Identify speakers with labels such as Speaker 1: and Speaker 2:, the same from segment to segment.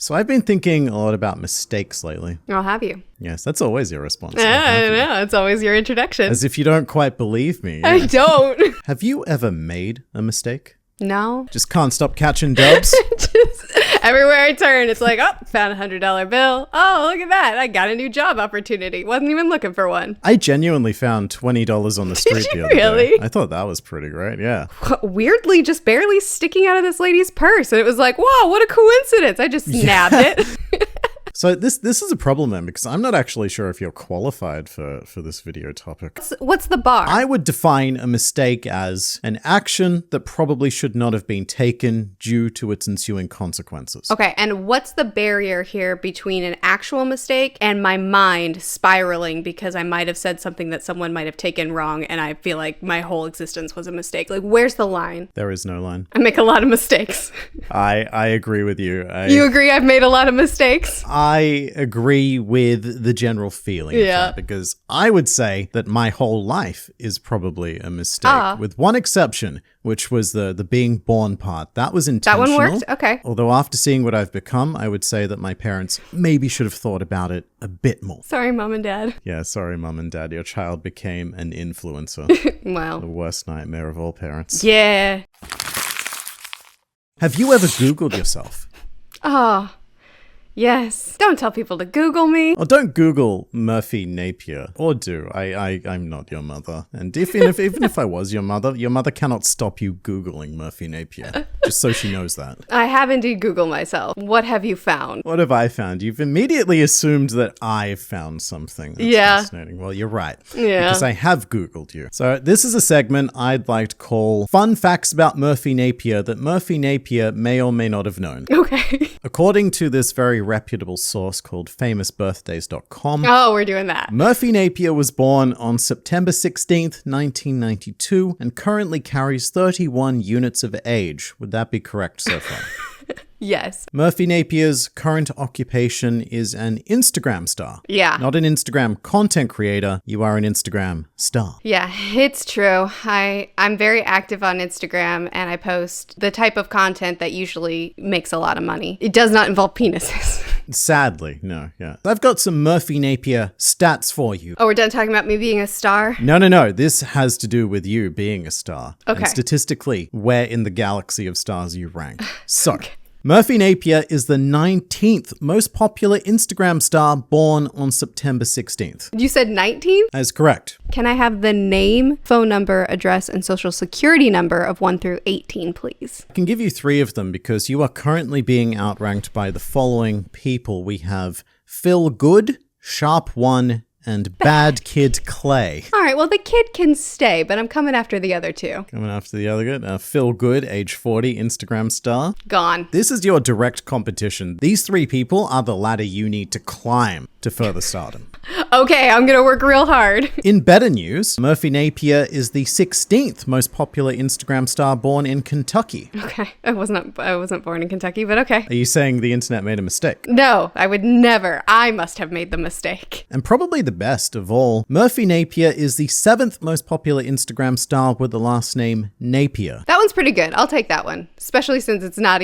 Speaker 1: So I've been thinking a lot about mistakes lately.
Speaker 2: I'll have you.
Speaker 1: Yes, that's always your response.
Speaker 2: I know. It's always your introduction.
Speaker 1: As if you don't quite believe me.
Speaker 2: I don't.
Speaker 1: Have you ever made a mistake?
Speaker 2: No.
Speaker 1: Just can't stop catching dubs?
Speaker 2: Just everywhere I turn, it's like, oh, found a $100 bill. Oh, look at that. I got a new job opportunity. Wasn't even looking for one.
Speaker 1: I genuinely found $20 on the street the other
Speaker 2: really?
Speaker 1: day. I thought that was pretty great, yeah.
Speaker 2: Weirdly, just barely sticking out of this lady's purse. And it was like, whoa, what a coincidence. I just snapped it.
Speaker 1: So this is a problem then, because I'm not actually sure if you're qualified for this video topic.
Speaker 2: What's the bar?
Speaker 1: I would define a mistake as an action that probably should not have been taken due to its ensuing consequences.
Speaker 2: Okay, and what's the barrier here between an actual mistake and my mind spiraling because I might have said something that someone might have taken wrong and I feel like my whole existence was a mistake? Like, where's the line?
Speaker 1: There is no line.
Speaker 2: I make a lot of mistakes.
Speaker 1: I agree with you.
Speaker 2: You agree I've made a lot of mistakes?
Speaker 1: I agree with the general feeling of that, because I would say that my whole life is probably a mistake, with one exception, which was the being born part. That was intentional.
Speaker 2: That one worked? Okay.
Speaker 1: Although after seeing what I've become, I would say that my parents maybe should have thought about it a bit more.
Speaker 2: Sorry, Mom and Dad.
Speaker 1: Yeah, sorry, Mom and Dad. Your child became an influencer.
Speaker 2: Wow.
Speaker 1: The worst nightmare of all parents.
Speaker 2: Yeah.
Speaker 1: Have you ever Googled yourself?
Speaker 2: Oh, yes. Don't tell people to Google me.
Speaker 1: Or don't Google Murphy Napier. Or do. I'm not your mother. And even if I was your mother cannot stop you Googling Murphy Napier. Just so she knows that.
Speaker 2: I have indeed Googled myself. What have you found?
Speaker 1: What have I found? You've immediately assumed that I've found something. That's fascinating. Well, you're right.
Speaker 2: Yeah.
Speaker 1: Because I have Googled you. So this is a segment I'd like to call Fun Facts About Murphy Napier that Murphy Napier may or may not have known.
Speaker 2: Okay.
Speaker 1: According to this very reputable source called famousbirthdays.com.
Speaker 2: Oh, we're doing that.
Speaker 1: Murphy Napier was born on September 16th, 1992, and currently carries 31 units of age. Would that be correct so far?
Speaker 2: Yes.
Speaker 1: Murphy Napier's current occupation is an Instagram star.
Speaker 2: Yeah.
Speaker 1: Not an Instagram content creator. You are an Instagram star.
Speaker 2: Yeah, it's true. I'm very active on Instagram and I post the type of content that usually makes a lot of money. It does not involve penises.
Speaker 1: Sadly, no, yeah. I've got some Murphy Napier stats for you.
Speaker 2: Oh, we're done talking about me being a star?
Speaker 1: No. This has to do with you being a star.
Speaker 2: Okay.
Speaker 1: And statistically, where in the galaxy of stars you rank. So, Murphy Napier is the 19th most popular Instagram star born on September 16th.
Speaker 2: You said 19th?
Speaker 1: That is correct.
Speaker 2: Can I have the name, phone number, address, and social security number of 1 through 18, please?
Speaker 1: I can give you 3 of them because you are currently being outranked by the following people. We have Phil Good, Sharp One, and Bad Kid Clay.
Speaker 2: All right, well, the kid can stay, but I'm coming after the other two.
Speaker 1: Coming after the other good. Phil Good, age 40, Instagram star.
Speaker 2: Gone.
Speaker 1: This is your direct competition. These 3 people are the ladder you need to climb to further stardom.
Speaker 2: Okay, I'm gonna work real hard.
Speaker 1: In better news, Murphy Napier is the 16th most popular Instagram star born in Kentucky.
Speaker 2: Okay, I wasn't born in Kentucky, but okay.
Speaker 1: Are you saying the internet made a mistake?
Speaker 2: No, I would never. I must have made the mistake.
Speaker 1: And probably the best of all, Murphy Napier is the 7th most popular Instagram star with the last name Napier.
Speaker 2: That one's pretty good. I'll take that one, especially since it's my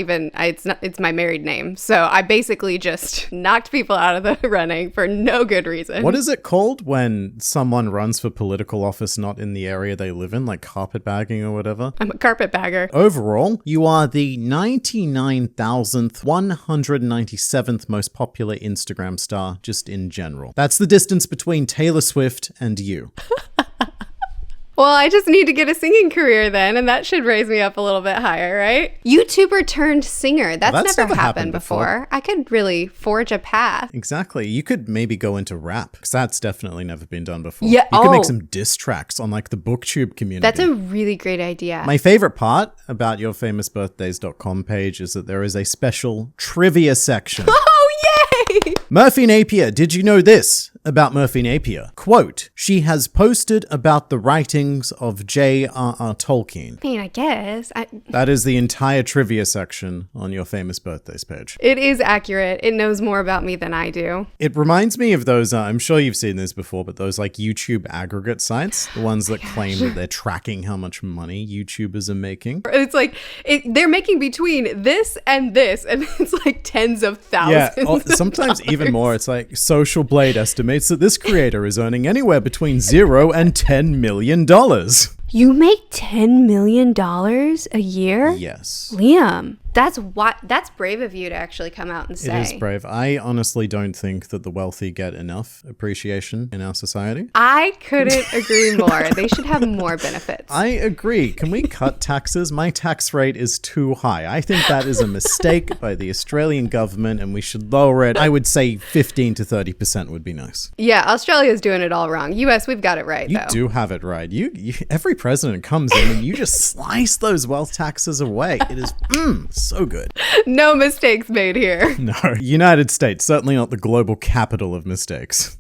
Speaker 2: married name. So I basically just knocked people out of the running for no good reason.
Speaker 1: What is it called when someone runs for political office not in the area they live in, like carpetbagging or whatever?
Speaker 2: I'm a carpetbagger.
Speaker 1: Overall, you are the 99,197th most popular Instagram star just in general. That's the distance between Taylor Swift and you.
Speaker 2: Well, I just need to get a singing career then, and that should raise me up a little bit higher, right? YouTuber turned singer. That's never happened before. I could really forge a path.
Speaker 1: Exactly. You could maybe go into rap, because that's definitely never been done before.
Speaker 2: Yeah.
Speaker 1: You could make some diss tracks on like the BookTube community.
Speaker 2: That's a really great idea.
Speaker 1: My favorite part about your famousbirthdays.com page is that there is a special trivia section.
Speaker 2: Oh, yay!
Speaker 1: Murphy Napier, did you know this? about Murphy Napier. Quote, she has posted about the writings of J.R.R. Tolkien.
Speaker 2: I mean, I guess.
Speaker 1: That is the entire trivia section on your famous birthdays page.
Speaker 2: It is accurate. It knows more about me than I do.
Speaker 1: It reminds me of those, I'm sure you've seen this before, but those like YouTube aggregate sites, the ones that claim that they're tracking how much money YouTubers are making.
Speaker 2: It's like, they're making between this, and it's like tens of thousands.
Speaker 1: Yeah, sometimes even more. It's like Social Blade estimates that this creator is earning anywhere between $0 and $10 million.
Speaker 2: You make $10 million a year?
Speaker 1: Yes.
Speaker 2: Liam, that's brave of you to actually come out and say.
Speaker 1: It is brave. I honestly don't think that the wealthy get enough appreciation in our society.
Speaker 2: I couldn't agree more. They should have more benefits.
Speaker 1: I agree. Can we cut taxes? My tax rate is too high. I think that is a mistake by the Australian government and we should lower it. I would say 15 to 30% would be nice.
Speaker 2: Yeah, Australia's doing it all wrong. US, we've got it right, though.
Speaker 1: You do have it right. You every president comes in and you just slice those wealth taxes away. It is so good.
Speaker 2: No mistakes made here.
Speaker 1: No. United States, certainly not the global capital of mistakes.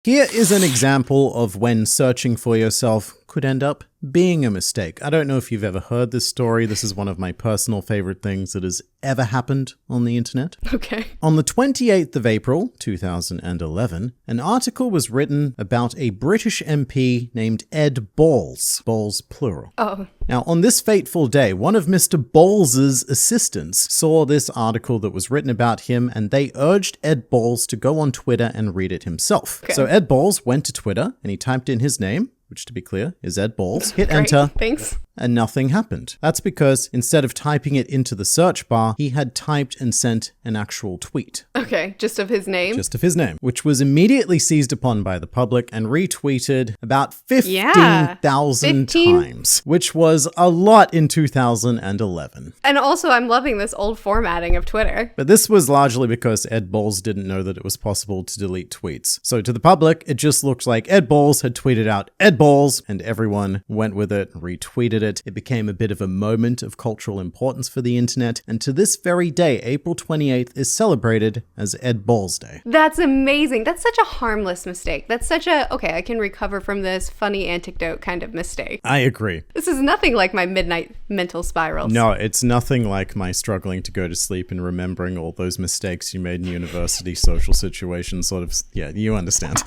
Speaker 1: Here is an example of when searching for yourself could end up being a mistake. I don't know if you've ever heard this story. This is one of my personal favorite things that has ever happened on the internet.
Speaker 2: Okay.
Speaker 1: On the 28th of April, 2011, an article was written about a British MP named Ed Balls. Balls plural.
Speaker 2: Oh.
Speaker 1: Now, on this fateful day, one of Mr. Balls' assistants saw this article that was written about him, and they urged Ed Balls to go on Twitter and read it himself. Okay. So Ed Balls went to Twitter, and he typed in his name, which to be clear is Ed Balls, hit enter.
Speaker 2: Thanks.
Speaker 1: And nothing happened. That's because instead of typing it into the search bar, he had typed and sent an actual tweet.
Speaker 2: Okay, just of his name?
Speaker 1: Just of his name, which was immediately seized upon by the public and retweeted about 15,000 times, which was a lot in 2011.
Speaker 2: And also, I'm loving this old formatting of Twitter.
Speaker 1: But this was largely because Ed Balls didn't know that it was possible to delete tweets. So to the public, it just looked like Ed Balls had tweeted out Ed Balls, and everyone went with it, retweeted it. It became a bit of a moment of cultural importance for the internet, and to this very day, April 28th is celebrated as Ed Balls Day.
Speaker 2: That's amazing. That's such a harmless mistake. That's such a, okay, I can recover from this funny anecdote kind of mistake.
Speaker 1: I agree.
Speaker 2: This is nothing like my midnight mental spirals.
Speaker 1: No, it's nothing like my struggling to go to sleep and remembering all those mistakes you made in university social situations, sort of, yeah, you understand.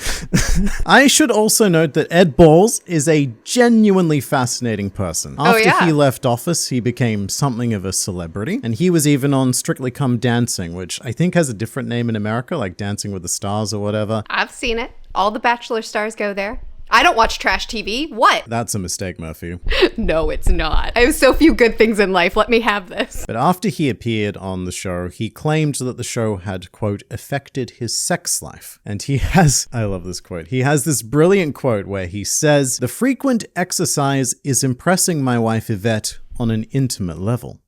Speaker 1: I should also note that Ed Balls is a genuinely fascinating person. After he left office, he became something of a celebrity, and he was even on Strictly Come Dancing, which I think has a different name in America, like Dancing with the Stars or whatever.
Speaker 2: I've seen it. All the Bachelor stars go there. I don't watch trash TV. What?
Speaker 1: That's a mistake, Murphy.
Speaker 2: No, it's not. I have so few good things in life. Let me have this.
Speaker 1: But after he appeared on the show, he claimed that the show had, quote, affected his sex life. And he has, I love this quote, he has this brilliant quote where he says, "The frequent exercise is impressing my wife Yvette on an intimate level."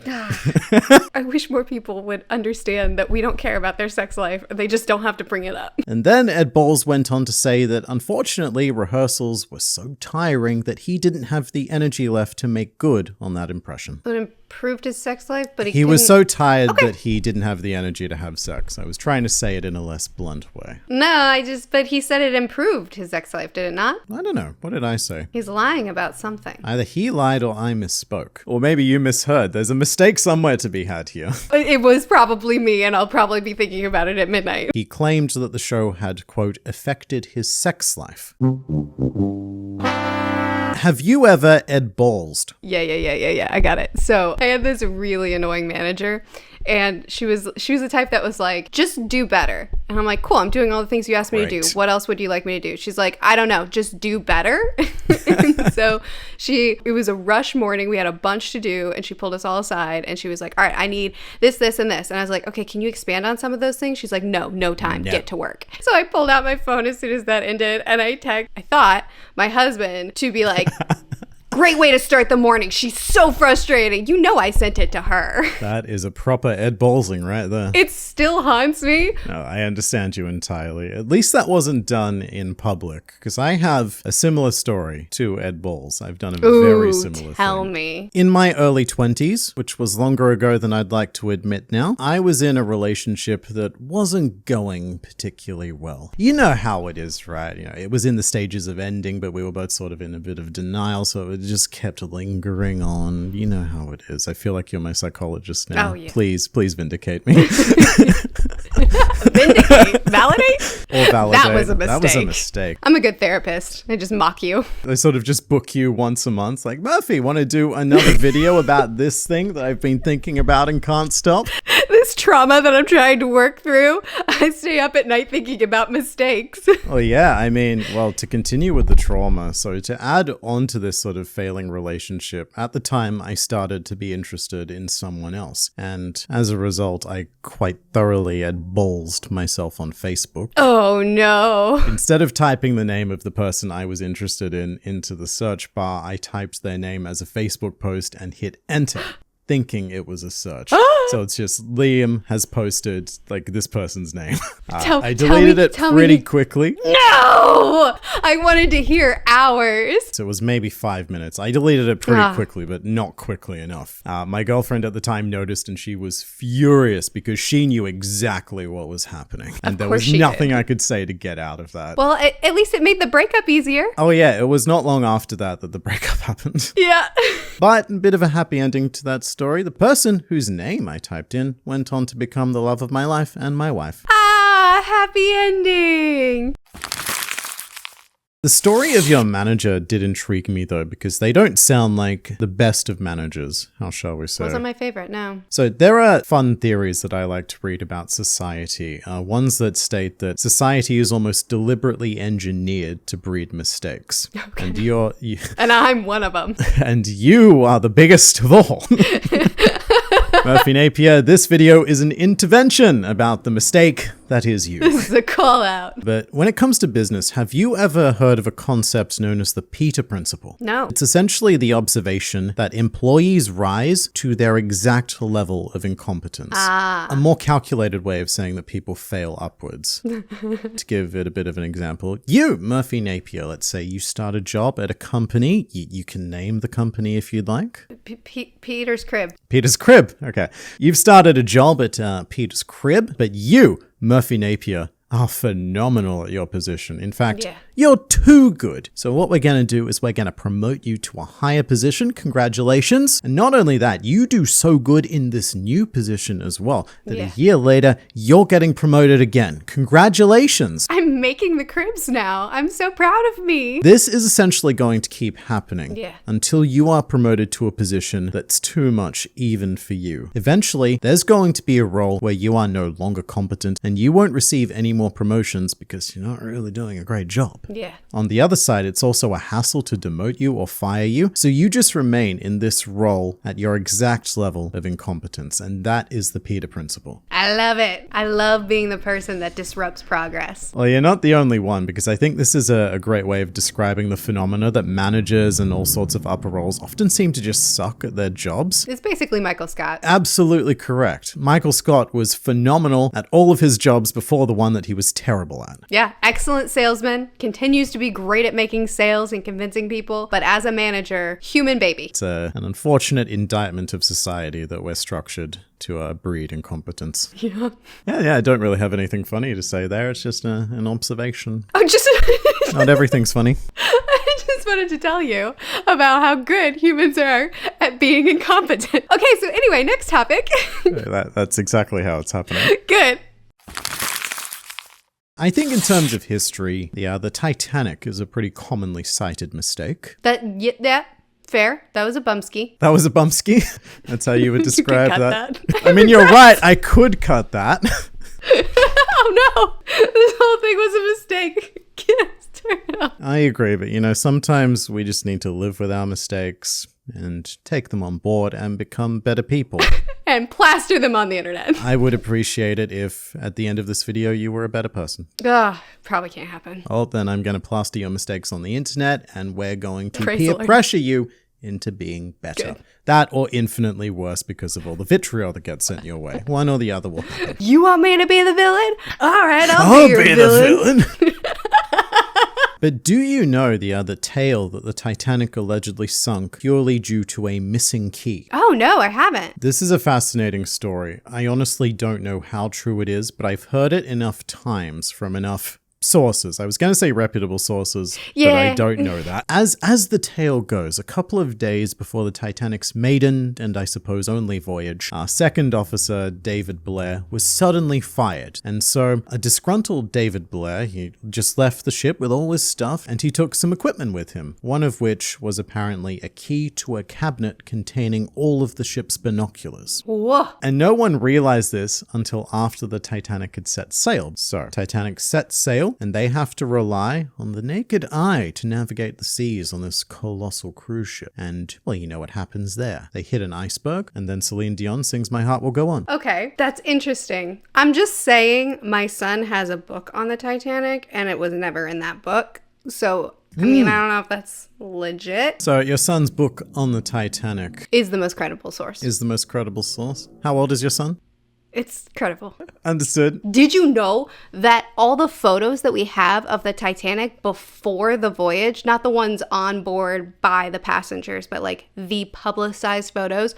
Speaker 2: I wish more people would understand that we don't care about their sex life. They just don't have to bring it up.
Speaker 1: And then Ed Balls went on to say that unfortunately rehearsals were so tiring that he didn't have the energy left to make good on that impression.
Speaker 2: It improved his sex life, but
Speaker 1: he was so tired that he didn't have the energy to have sex. I was trying to say it in a less blunt way.
Speaker 2: No, but he said it improved his sex life, did it not?
Speaker 1: I don't know. What did I say?
Speaker 2: He's lying about something.
Speaker 1: Either he lied or I misspoke. Or maybe you misheard. There's a mistake somewhere to be had here.
Speaker 2: It was probably me, and I'll probably be thinking about it at midnight.
Speaker 1: He claimed that the show had, quote, affected his sex life. Have you ever Ed Ballsed?
Speaker 2: Yeah. I got it. So I had this really annoying manager, and she was the type that was like, just do better. And I'm like, cool, I'm doing all the things you asked me to do. What else would you like me to do? She's like, I don't know, just do better. And so it was a rush morning. We had a bunch to do, and she pulled us all aside, and she was like, all right, I need this, this, and this. And I was like, okay, can you expand on some of those things? She's like, no time, get to work. So I pulled out my phone as soon as that ended, and I thought my husband to be like, great way to start the morning. She's so frustrating. You know I sent it to her.
Speaker 1: That is a proper Ed Ballsing right there.
Speaker 2: It still haunts me.
Speaker 1: No, I understand you entirely. At least that wasn't done in public, because I have a similar story to Ed Balls. I've done a very similar
Speaker 2: tell
Speaker 1: thing.
Speaker 2: me.
Speaker 1: In my early 20s, which was longer ago than I'd like to admit now, I was in a relationship that wasn't going particularly well. You know how it is, right? You know, it was in the stages of ending, but we were both sort of in a bit of denial, so it just kept lingering on. You know how it is. I feel like you're my psychologist now.
Speaker 2: Oh, yeah.
Speaker 1: Please vindicate me.
Speaker 2: Vindicate? Validate?
Speaker 1: Or validate.
Speaker 2: That was a mistake.
Speaker 1: That was a mistake.
Speaker 2: I'm a good therapist. I just mock you.
Speaker 1: They sort of just book you once a month. Like, Murphy, want to do another video about this thing that I've been thinking about and can't stop?
Speaker 2: This trauma that I'm trying to work through, I stay up at night thinking about mistakes.
Speaker 1: Oh, yeah. I mean, well, to continue with the trauma, so to add on to this sort of failing relationship, at the time I started to be interested in someone else. And as a result, I quite thoroughly had ballsed myself on Facebook.
Speaker 2: Oh, no.
Speaker 1: Instead of typing the name of the person I was interested in into the search bar, I typed their name as a Facebook post and hit enter, thinking it was a search. So it's just Liam has posted like this person's name. I deleted it pretty quickly.
Speaker 2: No! I wanted to hear hours.
Speaker 1: So it was maybe 5 minutes. I deleted it pretty quickly, but not quickly enough. My girlfriend at the time noticed and she was furious because she knew exactly what was happening. And there was nothing I could say to get out of that.
Speaker 2: Well, at least it made the breakup easier.
Speaker 1: Oh yeah, it was not long after that the breakup happened.
Speaker 2: Yeah.
Speaker 1: But a bit of a happy ending to that story. The person whose name I typed in went on to become the love of my life and my wife.
Speaker 2: Ah, happy ending.
Speaker 1: The story of your manager did intrigue me though, because they don't sound like the best of managers, how shall we say.
Speaker 2: Wasn't my favorite, no.
Speaker 1: So there are fun theories that I like to read about society. Ones that state that society is almost deliberately engineered to breed mistakes. Okay. And
Speaker 2: and I'm one of them.
Speaker 1: And you are the biggest of all. Murphy Napier, this video is an intervention about the mistake that is you.
Speaker 2: This is a call out.
Speaker 1: But when it comes to business, have you ever heard of a concept known as the Peter Principle?
Speaker 2: No.
Speaker 1: It's essentially the observation that employees rise to their exact level of incompetence. A more calculated way of saying that people fail upwards. To give it a bit of an example, you, Murphy Napier, let's say you start a job at a company. You can name the company if you'd like.
Speaker 2: Peter's Crib.
Speaker 1: Peter's Crib. Okay. You've started a job at Peter's Crib, but you, Murphy Napier, are phenomenal at your position. In fact, you're too good. So what we're going to do is we're going to promote you to a higher position. Congratulations. And not only that, you do so good in this new position as well that a year later, you're getting promoted again. Congratulations.
Speaker 2: I'm making the cribs now. I'm so proud of me.
Speaker 1: This is essentially going to keep happening until you are promoted to a position that's too much even for you. Eventually, there's going to be a role where you are no longer competent and you won't receive any more promotions because you're not really doing a great job.
Speaker 2: Yeah.
Speaker 1: On the other side, it's also a hassle to demote you or fire you, so you just remain in this role at your exact level of incompetence, and that is the Peter Principle.
Speaker 2: I love it. I love being the person that disrupts progress.
Speaker 1: Well, you're not the only one, because I think this is a great way of describing the phenomena that managers and all sorts of upper roles often seem to just suck at their jobs.
Speaker 2: It's basically Michael Scott.
Speaker 1: Absolutely correct. Michael Scott was phenomenal at all of his jobs before the one that he was terrible at.
Speaker 2: Yeah, excellent salesman, continues to be great at making sales and convincing people, but as a manager, human baby.
Speaker 1: It's an unfortunate indictment of society that we're structured to breed incompetence.
Speaker 2: Yeah.
Speaker 1: Yeah, I don't really have anything funny to say there. It's just an observation.
Speaker 2: Oh, just...
Speaker 1: Not everything's funny.
Speaker 2: I just wanted to tell you about how good humans are at being incompetent. Okay, so anyway, next topic.
Speaker 1: That's exactly how it's happening.
Speaker 2: Good.
Speaker 1: I think in terms of history, the Titanic is a pretty commonly cited mistake.
Speaker 2: Yeah, fair. That was a bumski.
Speaker 1: That was a bumski? That's how you would describe
Speaker 2: you
Speaker 1: that. I mean, you're right. I could cut that.
Speaker 2: Oh no, this whole thing was a mistake. Yes, turn it off.
Speaker 1: I agree, but sometimes we just need to live with our mistakes and take them on board and become better people.
Speaker 2: And plaster them on the internet.
Speaker 1: I would appreciate it if at the end of this video you were a better person.
Speaker 2: Ugh, probably can't happen.
Speaker 1: Oh, then I'm going to plaster your mistakes on the internet and we're going to peer pressure you into being better.
Speaker 2: Good.
Speaker 1: That or infinitely worse because of all the vitriol that gets sent your way. One or the other will happen.
Speaker 2: You want me to be the villain? All right, I'll be your villain.
Speaker 1: The villain. But do you know the other tale that the Titanic allegedly sunk purely due to a missing key?
Speaker 2: Oh, no, I haven't.
Speaker 1: This is a fascinating story. I honestly don't know how true it is, but I've heard it enough times from enough sources. I was going to say reputable sources, but I don't know that. As the tale goes, a couple of days before the Titanic's maiden, and I suppose only voyage, our second officer, David Blair, was suddenly fired. And so a disgruntled David Blair, he just left the ship with all his stuff, and he took some equipment with him, one of which was apparently a key to a cabinet containing all of the ship's binoculars.
Speaker 2: Whoa.
Speaker 1: And no one realized this until after the Titanic had set sail. So, Titanic set sail, and they have to rely on the naked eye to navigate the seas on this colossal cruise ship. And, well, you know what happens there. They hit an iceberg, and then Celine Dion sings My Heart Will Go On.
Speaker 2: Okay, that's interesting. I'm just saying my son has a book on the Titanic, and it was never in that book. So, I mean, I don't know if that's legit.
Speaker 1: So, your son's book on the Titanic
Speaker 2: Is the most credible source.
Speaker 1: is the most credible source. How old is your son?
Speaker 2: It's credible.
Speaker 1: Understood.
Speaker 2: Did you know that all the photos that we have of the Titanic before the voyage, not the ones on board by the passengers, but like the publicized photos,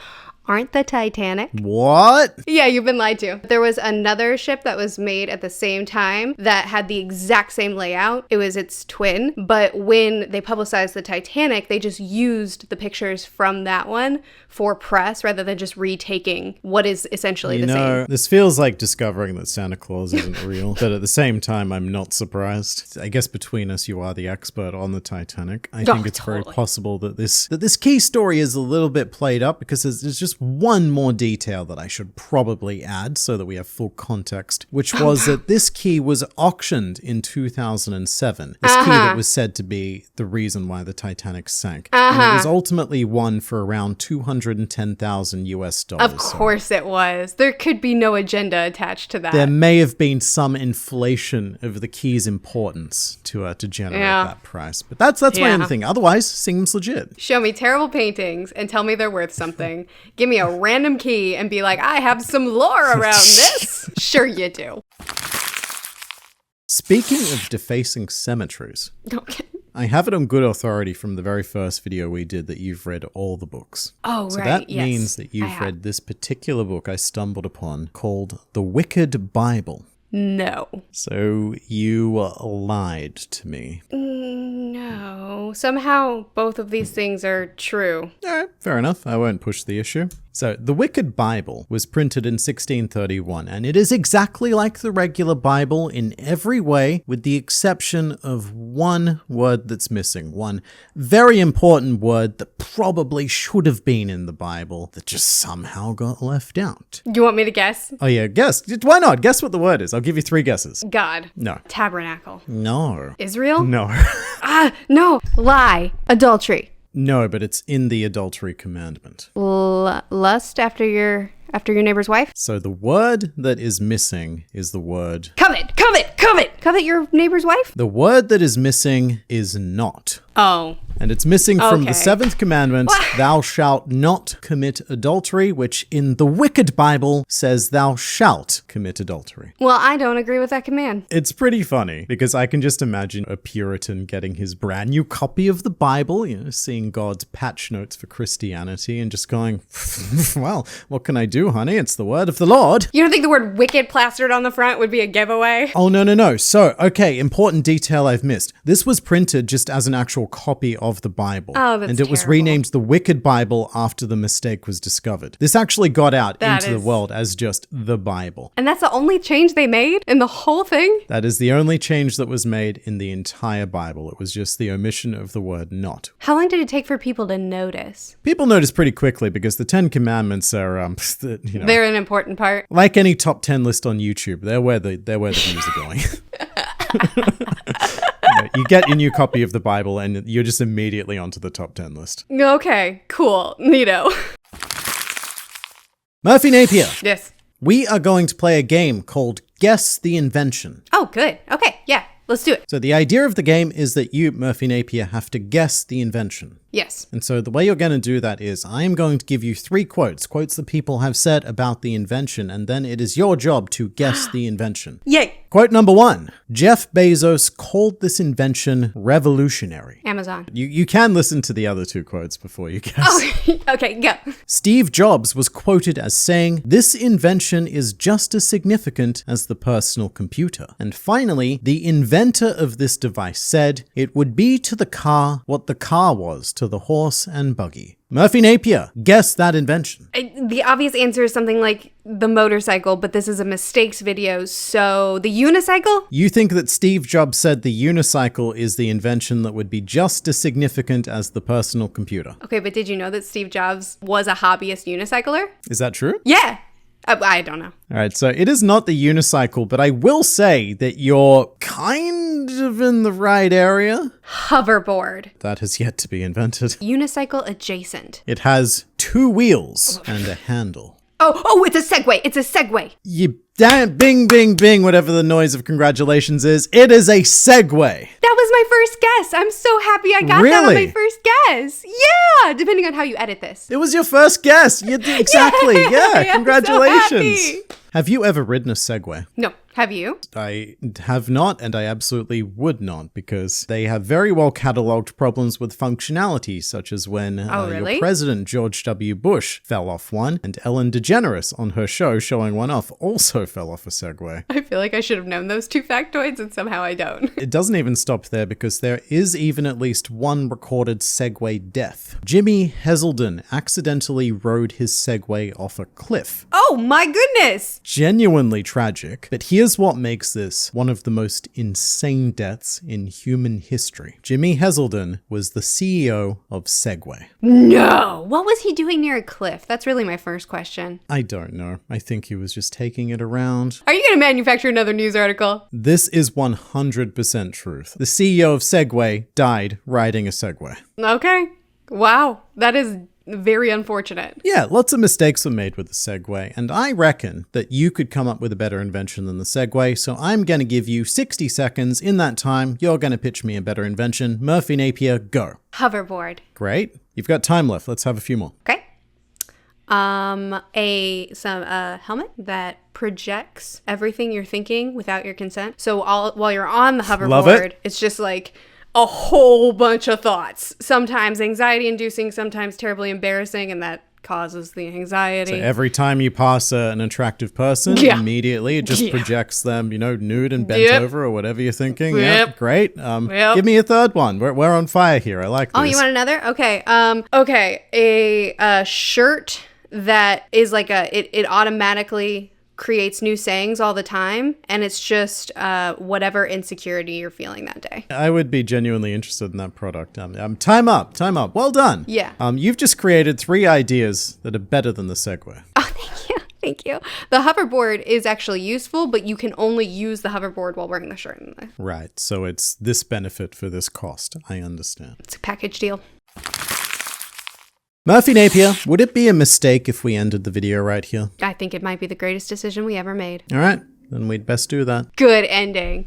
Speaker 2: aren't the Titanic?
Speaker 1: What?
Speaker 2: Yeah, you've been lied to. There was another ship that was made at the same time that had the exact same layout. It was its twin, but when they publicized the Titanic, they just used the pictures from that one for press rather than just retaking what is essentially the same.
Speaker 1: This feels like discovering that Santa Claus isn't real, but at the same time, I'm not surprised. I guess between us, you are the expert on the Titanic. I think it's very possible that this key story is a little bit played up because there's just one more detail that I should probably add so that we have full context, which was that this key was auctioned in 2007. This key that was said to be the reason why the Titanic sank. And it was ultimately won for around $210,000 US.
Speaker 2: Of course it was. There could be no agenda attached to that.
Speaker 1: There may have been some inflation of the key's importance to generate that price. But that's my only thing. Otherwise, seems legit.
Speaker 2: Show me terrible paintings and tell me they're worth something. Give me a random key and be like, I have some lore around this. Sure you do.
Speaker 1: Speaking of defacing cemeteries, I have it on good authority from the very first video we did that you've read all the books.
Speaker 2: Oh,
Speaker 1: so
Speaker 2: right.
Speaker 1: that means that you've read this particular book I stumbled upon called The Wicked Bible.
Speaker 2: No.
Speaker 1: So you lied to me.
Speaker 2: No. Somehow both of these things are true.
Speaker 1: All right, fair enough. I won't push the issue. So, the Wicked Bible was printed in 1631, and it is exactly like the regular Bible in every way, with the exception of one word that's missing. One very important word that probably should have been in the Bible that just somehow got left out.
Speaker 2: Do you want me to guess?
Speaker 1: Oh yeah, guess. Why not? Guess what the word is. I'll give you 3 guesses.
Speaker 2: God.
Speaker 1: No.
Speaker 2: Tabernacle.
Speaker 1: No.
Speaker 2: Israel?
Speaker 1: No.
Speaker 2: No. Lie. Adultery.
Speaker 1: No, but it's in the adultery commandment.
Speaker 2: Lust after your neighbor's wife?
Speaker 1: So the word that is missing is the word...
Speaker 2: Covet! Covet your neighbor's wife?
Speaker 1: The word that is missing is not.
Speaker 2: Oh.
Speaker 1: And it's missing from the 7th commandment, thou shalt not commit adultery, which in the Wicked Bible says thou shalt commit adultery.
Speaker 2: Well, I don't agree with that command.
Speaker 1: It's pretty funny because I can just imagine a Puritan getting his brand new copy of the Bible, seeing God's patch notes for Christianity and just going, well, what can I do, honey? It's the word of the Lord.
Speaker 2: You don't think the word wicked plastered on the front would be a giveaway?
Speaker 1: Oh, no. So, okay, important detail I've missed. This was printed just as an actual copy of the Bible.
Speaker 2: Oh, that's
Speaker 1: And it was renamed the Wicked Bible after the mistake was discovered. This actually got out into the world as just the Bible.
Speaker 2: And that's the only change they made in the whole thing?
Speaker 1: That is the only change that was made in the entire Bible. It was just the omission of the word not.
Speaker 2: How long did it take for people to notice?
Speaker 1: People notice pretty quickly because the 10 Commandments are,
Speaker 2: they're an important part.
Speaker 1: Like any top 10 list on YouTube, they're where the views are going. You get your new copy of the Bible and you're just immediately onto the top 10 list.
Speaker 2: Okay, cool. Neato.
Speaker 1: Murphy Napier.
Speaker 2: Yes.
Speaker 1: We are going to play a game called Guess the Invention.
Speaker 2: Oh, good. Okay, yeah, let's do it.
Speaker 1: So the idea of the game is that you, Murphy Napier, have to guess the invention.
Speaker 2: Yes.
Speaker 1: And so the way you're going to do that is I'm going to give you 3 quotes that people have said about the invention, and then it is your job to guess the invention.
Speaker 2: Yay.
Speaker 1: Quote number 1. Jeff Bezos called this invention revolutionary.
Speaker 2: Amazon.
Speaker 1: You can listen to the other 2 quotes before you guess.
Speaker 2: Oh, okay, go.
Speaker 1: Steve Jobs was quoted as saying, "This invention is just as significant as the personal computer." And finally, the inventor of this device said, "It would be to the car what the car was to the horse and buggy." Murphy Napier, guess that invention.
Speaker 2: The obvious answer is something like the motorcycle, but this is a mistakes video, so the unicycle?
Speaker 1: You think that Steve Jobs said the unicycle is the invention that would be just as significant as the personal computer.
Speaker 2: Okay, but did you know that Steve Jobs was a hobbyist unicycler?
Speaker 1: Is that true?
Speaker 2: Yeah. I don't know.
Speaker 1: All right, so it is not the unicycle, but I will say that you're kind of in the right area.
Speaker 2: Hoverboard.
Speaker 1: That has yet to be invented.
Speaker 2: Unicycle adjacent.
Speaker 1: It has 2 wheels and a handle.
Speaker 2: Oh, it's a Segway. It's a Segway.
Speaker 1: You damn, bing, bing, bing, whatever the noise of congratulations is. It is a Segway.
Speaker 2: That was my first guess. I'm so happy I got that on my first guess. Yeah, depending on how you edit this.
Speaker 1: It was your first guess. You did exactly. Yeah, congratulations.
Speaker 2: So
Speaker 1: have you ever ridden a Segway?
Speaker 2: No. Have you?
Speaker 1: I have not, and I absolutely would not, because they have very well catalogued problems with functionality, such as when your president, George W. Bush, fell off one, and Ellen DeGeneres on her show showing one off also fell off a Segway.
Speaker 2: I feel like I should have known those 2 factoids, and somehow I don't.
Speaker 1: It doesn't even stop there, because there is even at least one recorded Segway death. Jimmy Heselden accidentally rode his Segway off a cliff.
Speaker 2: Oh my goodness!
Speaker 1: Genuinely tragic, but here's what makes this one of the most insane deaths in human history. Jimmy Heselden was the CEO of Segway.
Speaker 2: No! What was he doing near a cliff? That's really my first question.
Speaker 1: I don't know. I think he was just taking it around.
Speaker 2: Are you going to manufacture another news article?
Speaker 1: This is 100% truth. The CEO of Segway died riding a Segway.
Speaker 2: Okay. Wow. That is very unfortunate.
Speaker 1: Yeah, lots of mistakes were made with the Segway, and I reckon that you could come up with a better invention than the Segway, so I'm going to give you 60 seconds. In that time, you're going to pitch me a better invention. Murphy Napier, go.
Speaker 2: Hoverboard.
Speaker 1: Great. You've got time left. Let's have a few more.
Speaker 2: Okay. A helmet that projects everything you're thinking without your consent. So while you're on the hoverboard, it's just like a whole bunch of thoughts. Sometimes anxiety-inducing, sometimes terribly embarrassing, and that causes the anxiety.
Speaker 1: So every time you pass an attractive person, immediately it just projects them, nude and bent over or whatever you're thinking. Yep. Great. Give me a third one. We're on fire here. I like this.
Speaker 2: Oh, you want another? Okay. A shirt that is like it automatically creates new sayings all the time, and it's just whatever insecurity you're feeling that day.
Speaker 1: I would be genuinely interested in that product. Time up. Well done.
Speaker 2: Yeah.
Speaker 1: You've just created 3 ideas that are better than the Segway.
Speaker 2: Oh, thank you. The hoverboard is actually useful, but you can only use the hoverboard while wearing the shirt.
Speaker 1: Right, so it's this benefit for this cost. I understand.
Speaker 2: It's a package deal.
Speaker 1: Murphy Napier, would it be a mistake if we ended the video right here?
Speaker 2: I think it might be the greatest decision we ever made.
Speaker 1: All right, then we'd best do that.
Speaker 2: Good ending.